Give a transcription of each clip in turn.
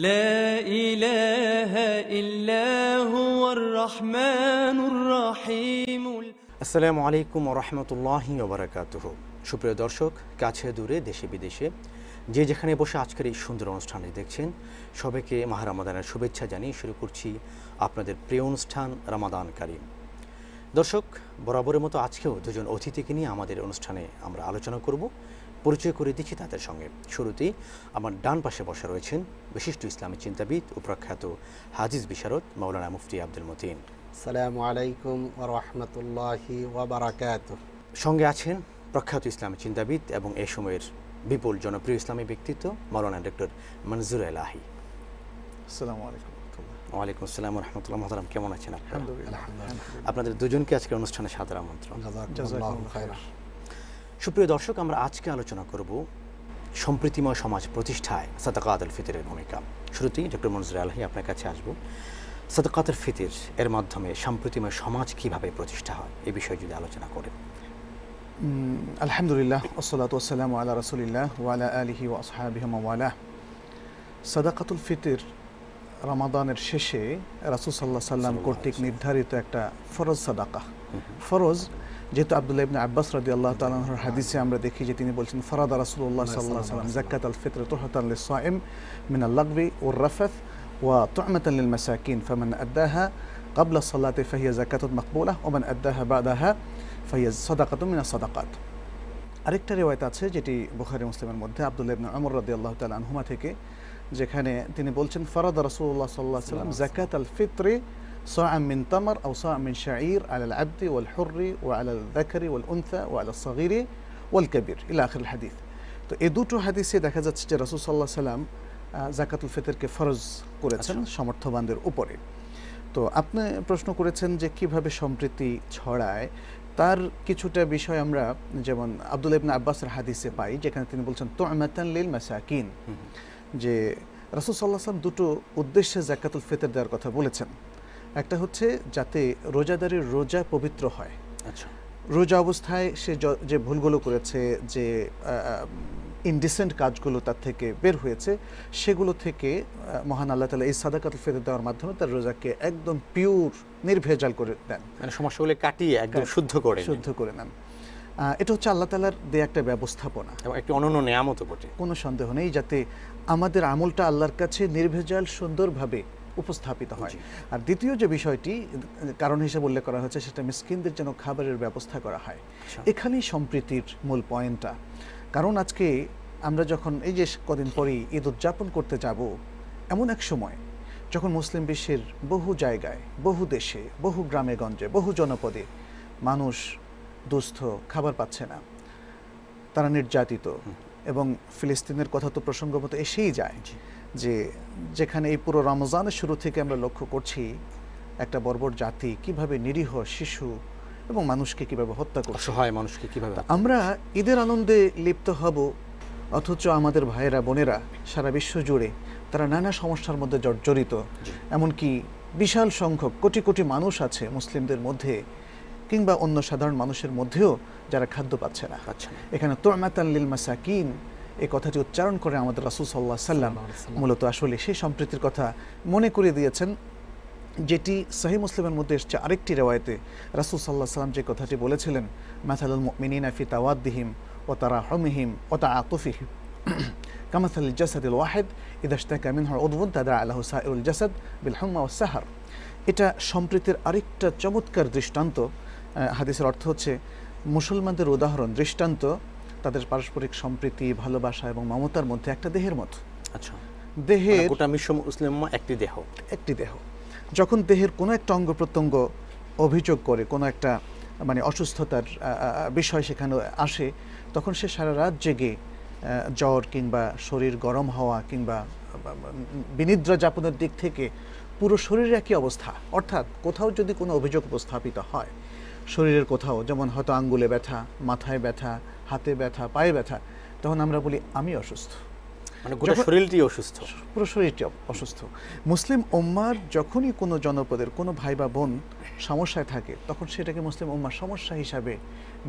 لا إله إلا هو الرحمن الرحيم আসসালামু আলাইকুম ওয়া রাহমাতুল্লাহি ওয়া বারাকাতুহু। সুপ্রিয় দর্শক, কাছে দূরে দেশে বিদেশে যে যেখানে বসে আজকের এই সুন্দর অনুষ্ঠানটি দেখছেন, সবাইকে মাহ রমাদানের শুভেচ্ছা জানিয়ে শুরু করছি আপনাদের প্রিয় অনুষ্ঠান রমাদান কারীম। দর্শক, বরাবরের মতো আজকেও দুজন অতিথিকে নিয়ে আমাদের অনুষ্ঠানে আমরা আলোচনা করব। পরিচয় করে দিচ্ছি তাদের সঙ্গে। শুরুতেই আমার ডান পাশে বসা রয়েছেন বিশিষ্ট ইসলামী চিন্তাবিদ ও প্রখ্যাত হাদিস বিশারদ মাওলানা মুফতি আব্দুল মতিন। আসসালামু আলাইকুম ওয়া রাহমাতুল্লাহি ওয়া বারাকাতুহু। সঙ্গে আছেন প্রখ্যাত ইসলামী চিন্তাবিদ এবং এই সময়ের বিপুল জনপ্রিয় ইসলামী ব্যক্তিত্ব মাওলানা ডক্টর মনজুর এলাহি। আসসালামু আলাইকুম। ওয়ালাইকুম আসসালাম ওয়া রাহমাতুল্লাহ। মুহতারাম, কেমন আছেন আপনারা? আলহামদুলিল্লাহ। আপনাদের দুজনকে আজকের অনুষ্ঠানে সাদর আমন্ত্রণ। জাযাকুমুল্লাহু খায়রান। সুপ্রিয় দর্শক, আমরা আজকে আলোচনা করব সম্প্রীতিময় সমাজ প্রতিষ্ঠায় সাদাকাতুল ফিতরের ভূমিকা। শুরুতেই ডক্টর মনজুর এলাহি, আপনার কাছে আসব। সাদাকাতুল ফিতর এর মাধ্যমে সম্প্রীতিময় সমাজ কিভাবে প্রতিষ্ঠা হয়, এই বিষয়ে যদি আলোচনা করেন। আলহামদুলিল্লাহ, ওয়াসসালাতু ওয়াসসালামু আলা রাসূলিল্লাহ ওয়া আলা আলিহি ওয়া আসহাবিহি ওয়া মাওয়ালাহ। সাদাকাতুল ফিতর রমাদানের শেষে রাসূল সাল্লাল্লাহু আলাইহি সাল্লাম কর্তৃক নির্ধারিত একটা ফরজ সাদাকা। ফরজ যেহেতু আব্দুল্লাহ ইবনে আব্বাস রাদিয়াল্লাহু তাআলা আনহুর হাদিসে আমরা দেখি যে তিনি বলছেন, ফারাদা রাসূলুল্লাহ সাল্লাল্লাহু আলাইহি ওয়াসাল্লাম যাকাতাল ফিতর তুহরাতান লিস-সাইম মিনাল লাগবি ওয়ার রাফাথ ওয়া তু'মাতান লিল মাসাকিন ফামান আদ্দাহা ক্বাবলা আস-সালাতি ফাহিয়া যাকাতুন মাকবুলাহ ওয়া মান আদ্দাহা বা'দাহা ফাহিয়া সাদাকাতুন মিনাস সাদাকাত। আরেকটা রিওয়ায়াত আছে যেটি বুখারী মুসলিমের মধ্যে আব্দুল্লাহ ইবনে উমর রাদিয়াল্লাহু তাআলা আনহুমা থেকে, যেখানে তিনি বলছেন, ফারাদা রাসূলুল্লাহ সাল্লাল্লাহু আলাইহি ওয়াসাল্লাম যাকাতাল ফিতরি صاعا من تمر أو صاع من شعير على العبد والحر وعلى الذكر والأنثى وعلى الصغير والكبير إلى آخر الحديث। তো এই দুটো হাদিসে দেখা যাচ্ছে যে রাসূল সাল্লাল্লাহু আলাইহি সাল্লাম যাকাতুল ফিতরকে ফরজ করেছেন সমর্থবানদের উপরে। তো আপনি প্রশ্ন করেছেন যে কিভাবে সম্প্রীতি ছড়ায়, তার কিছুটা বিষয় আমরা যেমন আব্দুল্লাহ ইবনে আব্বাসের হাদিসে পাই, যেখানে তিনি বলছেন তু'মাতান লিল মাসাকিন, যে রাসূল সাল্লাল্লাহু আলাইহি সাল্লাম দুটো উদ্দেশ্যে যাকাতুল ফিতর দেওয়ার কথা বলেছেন। একটা হচ্ছে যাতে রোজাদারের রোজা পবিত্র হয়। আচ্ছা, রোজা অবস্থায় সে যে ভুলগুলো করেছে, যে ইনডিসেন্ট কাজগুলো তার থেকে বের হয়েছে, সেগুলো থেকে মহান আল্লাহ তাআলা এই সাদাকাতুল ফিতর দেওয়ার মাধ্যমে তার রোজাকে একদম পিওর, নির্ভেজাল করে দেন, মানে সমস্যাগুলো কাটিয়ে একদম শুদ্ধ করে নেন। এটা হচ্ছে আল্লাহ তাআলার দেয়া একটা ব্যবস্থাপনা এবং একটি অনন্য নিয়ামতও বটে। কোনো সন্দেহ নেই, যাতে আমাদের আমলটা আল্লাহর কাছে নির্ভেজাল সুন্দরভাবে উপস্থাপিত হয়। আর দ্বিতীয় যে বিষয়টি কারণ হিসেবে উল্লেখ করা হয়েছে, সেটা মিসকিনদের যেন খাবারের ব্যবস্থা করা হয়। এখানেই সম্প্রীতির মূল পয়েন্টটা। কারণ আজকে আমরা যখন এই যে কদিন পরেই ঈদ উদযাপন করতে যাব, এমন এক সময় যখন মুসলিম বিশ্বের বহু জায়গায়, বহু দেশে, বহু গ্রামে গঞ্জে, বহু জনপদে মানুষ দুস্থ, খাবার পাচ্ছে না, তারা নির্যাতিত, এবং ফিলিস্তিনের কথা তো প্রসঙ্গমতো এসেই যায়, যে যেখানে এই পুরো রমজানের শুরু থেকে আমরা লক্ষ্য করছি একটা বর্বর জাতি কিভাবে নিরীহ শিশু এবং মানুষকে কিভাবে হত্যা করছে, অসহায় মানুষকে কিভাবে। আমরা ঈদের আনন্দে লিপ্ত হব, অথচ আমাদের ভাইয়েরা বোনেরা সারা বিশ্ব জুড়ে তারা নানা সমস্যার মধ্যে জর্জরিত। এমনকি বিশাল সংখ্যক কোটি কোটি মানুষ আছে মুসলিমদের মধ্যে কিংবা অন্য সাধারণ মানুষের মধ্যেও যারা খাদ্য পাচ্ছে না। এখানে তু'মাতান লিল মাসাকিন এই কথাটি উচ্চারণ করে আমাদের রাসূল সাল্লাল্লাহু আলাইহি সাল্লাম মূলত আসলে সেই সম্প্রীতির কথা মনে করিয়ে দিয়েছেন, যেটি সহিহ মুসলিমের মধ্যে এসেছে আরেকটি রিওয়ায়াতে। রাসূল সাল্লাল্লাহু আলাইহি সাল্লাম যে কথাটি বলেছিলেন, মাসালুল মুমিনিনা ফি তাওয়াদ্দিহিম ওয়া তারাহুমিহিম ওয়া তাআতুফিহিম কামাসালিল জাসাদিল ওয়াহিদ ইযা ইশতাকা মিনহু উযবুন তাদাআ লাহু সাইরুল জাসাদ বিল হুম্মা ওয়াস সাহার। এটা সম্প্রীতির আরেকটা চমৎকার দৃষ্টান্ত। হাদিসের অর্থ হচ্ছে মুসলমানদের উদাহরণ, দৃষ্টান্ত তাদের পারস্পরিক সম্প্রীতি, ভালোবাসা এবং মমতার মধ্যে একটা দেহের মতো। আচ্ছা, দেহের গোটা বিশ্ব মুসলিম একটি দেহ। যখন দেহের কোনো একটা অঙ্গ প্রত্যঙ্গ অভিযোগ করে, কোনো একটা মানে অসুস্থতার বিষয় সেখানে আসে, তখন সে সারা রাত জেগে জ্বর কিংবা শরীর গরম হওয়া কিংবা বিনিদ্রা যাপনের দিক থেকে পুরো শরীরের একই অবস্থা। অর্থাৎ কোথাও যদি কোনো অভিযোগ উপস্থাপিত হয় শরীরের কোথাও, যেমন হয়তো আঙ্গুলে ব্যথা, মাথায় ব্যথা, হাতে ব্যথা, পায়ে ব্যথা, তখন আমরা বলি আমি অসুস্থ, মানে গোটা শরীরটি অসুস্থ, পুরো শরীরটি অসুস্থ। মুসলিম উম্মার যখনই কোনো জনপদের কোনো ভাই বা বোন সমস্যায় থাকে, তখন সেটাকে মুসলিম উম্মার সমস্যা হিসাবে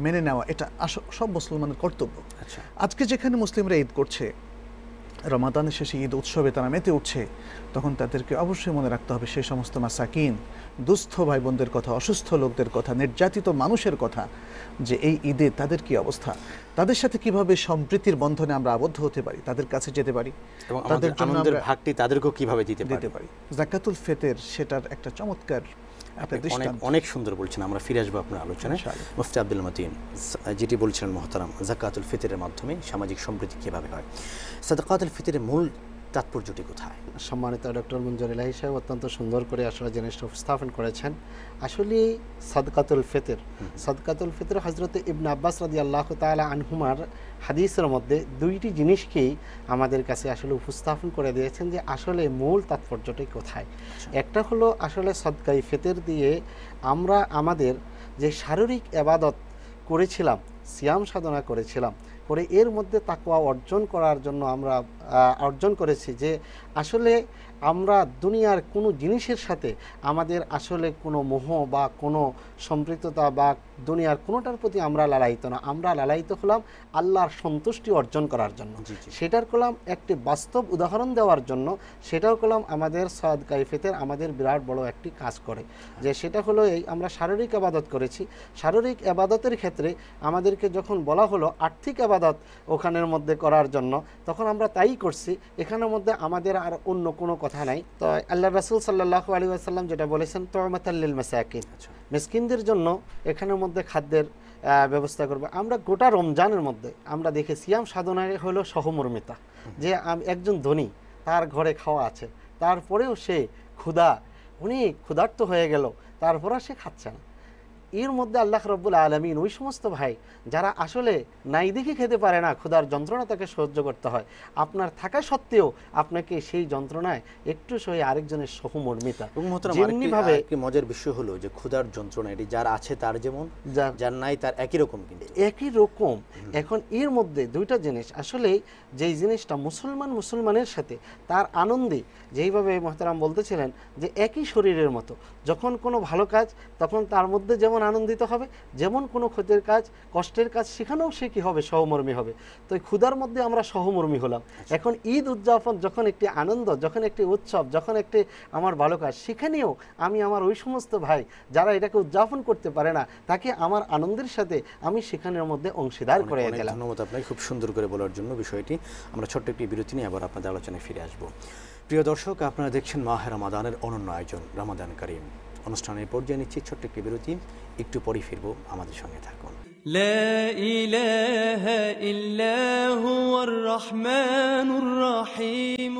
মেনে নেওয়া, এটা সব মুসলমানের কর্তব্য। আজকে যেখানে মুসলিমরা ঈদ করছে, রমাদানের শেষে ঈদ উৎসবে তারা মেতে উঠছে, তখন তাদেরকে অবশ্যই মনে রাখতে হবে সেই সমস্ত মাসাকিন, দুস্থ ভাই বোনদের কথা, অসুস্থ লোকদের কথা, নির্যাতিত মানুষের কথা, যে এই ঈদে তাদের কি অবস্থা, তাদের সাথে কিভাবে সম্প্রীতির বন্ধনে আমরা আবদ্ধ হতে পারি, তাদের কাছে যেতে পারি, এবং তাদের আনন্দের ভাগটি তাদেরকেও কিভাবে দিতে পারি। যাকাতুল ফিতর সেটার একটা চমৎকার অনেক সুন্দর বলছেন। আমরা ফিরে আসবো আপনার আলোচনায়। মুফতি আব্দুল মতিন, যেটি বলছিলেন মহতারাম, যাকাতুল ফিতরের মাধ্যমে সামাজিক সম্প্রীতি কিভাবে হয়, সাদাকাতুল ফিতরের মূল তাৎপর্যটি কোথায়? সম্মানিত ডক্টর মঞ্জুর ইলাহি সাহেব অত্যন্ত সুন্দর করে আসলে জিনিসটা উপস্থাপন করেছেন। আসলে সাদকাতুল ফিতর হযরত ইবনে আব্বাস রাদিয়াল্লাহু তাআলা আনহুমার হাদিসের মধ্যে দুইটি জিনিসকেই আমাদের কাছে আসলে উপস্থাপন করে দিয়েছেন যে আসলে মূল তাৎপর্যটি কোথায়। একটা হলো আসলে সদকায়ে ফিতর দিয়ে আমরা আমাদের যে শারীরিক ইবাদত করেছিলাম, সিয়াম সাধনা করেছিলাম, করে এর মধ্যে তাকওয়া অর্জন করার জন্য আমরা অর্জন করেছি যে আসলে আমরা দুনিয়ার কোনো জিনিসের সাথে আমাদের আসলে কোনো মোহ বা কোনো সম্পৃক্ততা বা দুনিয়ার কোনোটার প্রতি আমরা লালায়িত না, আমরা লালায়িত হলাম আল্লাহর সন্তুষ্টি অর্জন করার জন্য। সেটার করলাম একটি বাস্তব উদাহরণ দেওয়ার জন্য, সেটাও করলাম আমাদের সাদকায়ে ফিতর আমাদের বিরাট বড় একটি কাজ করে, যে সেটা হলো এই আমরা শারীরিক ইবাদত করেছি। শারীরিক ইবাদতের ক্ষেত্রে আমাদেরকে যখন বলা হলো আর্থিক ইবাদত ওখানের মধ্যে করার জন্য, তখন আমরা তাই করছি, এখানের মধ্যে আমাদের আর অন্য কোনো কথা নাই। তো আল্লাহ রাসূল সাল্লাল্লাহু আলাইহি ওয়াসাল্লাম যেটা বলেছেন, তু'মাতাল লিল মাসাকিন, মিসকিনদের জন্য এখানের মধ্যে খাদ্যের ব্যবস্থা করবে। আমরা গোটা রমজানের মধ্যে আমরা দেখি সিয়াম সাধনায় হলো সহমর্মিতা, যে একজন ধনী, তার ঘরে খাওয়া আছে, তারপরেও সে অনেক ক্ষুধার্ত হয়ে গেল, তারপরেও সে খাচ্ছে না। এর মধ্যে আল্লাহ রাব্বুল আলামিন ওই সমস্ত ভাই যারা আসলে নাই দেখে খেতে পারে না, ক্ষুধার যন্ত্রণা তাকে সহ্য করতে হয়, আপনার থাকা সত্ত্বেও আপনাকে সেই যন্ত্রণায় একটু সহে আরেকজনের সহমর্মিতা। যেমনিভাবে একটি মজার বিষয় হলো যে ক্ষুধার যন্ত্রণা এটি যার আছে তার যেমন, যার নাই তার একই রকম, কিন্তু একই রকম। এখন এর মধ্যে দুইটা জিনিস আসলে, যেই জিনিসটা মুসলমানের সাথে তার আনন্দে, যেইভাবে মুহতারাম বলতেছিলেন যে একই শরীরের মতো, যখন কোনো ভালো কাজ তখন তার মধ্যে যেমন আনন্দিত হবে, যেমন কোনো ক্ষতির কাজ, কষ্টের কাজ, সেখানেও সে কি হবে, সহমর্মী হবে। তো এই ক্ষুধার মধ্যে আমরা সহমর্মী হলাম। এখন ঈদ উদযাপন যখন একটি আনন্দ, যখন একটি উৎসব, যখন একটি আমার ভালো কাজ, সেখানেও আমি আমার ওই সমস্ত ভাই যারা এটাকে উদযাপন করতে পারে না, তাকে আমার আনন্দের সাথে আমি সেখানের মধ্যে অংশীদার করে দিলাম। ধন্যবাদ আপনাকে খুব সুন্দর করে বলার জন্য বিষয়টি। আমরা ছোট্ট একটি বিরতি নিয়ে আবার আপনাদের আলোচনায় ফিরে আসব। প্রিয় দর্শক, আপনারা দেখছেন মাহে রমাদানের অনন্য আয়োজন রমাদান কারীম। অনুষ্ঠানের পর্যায়ে নিচ্ছি ছোট্ট একটি বিরতি, একটু পরে ফিরবো, আমাদের সঙ্গে থাকুন। লা ইলাহা ইল্লা হুয়ার রহমানুর রহিম।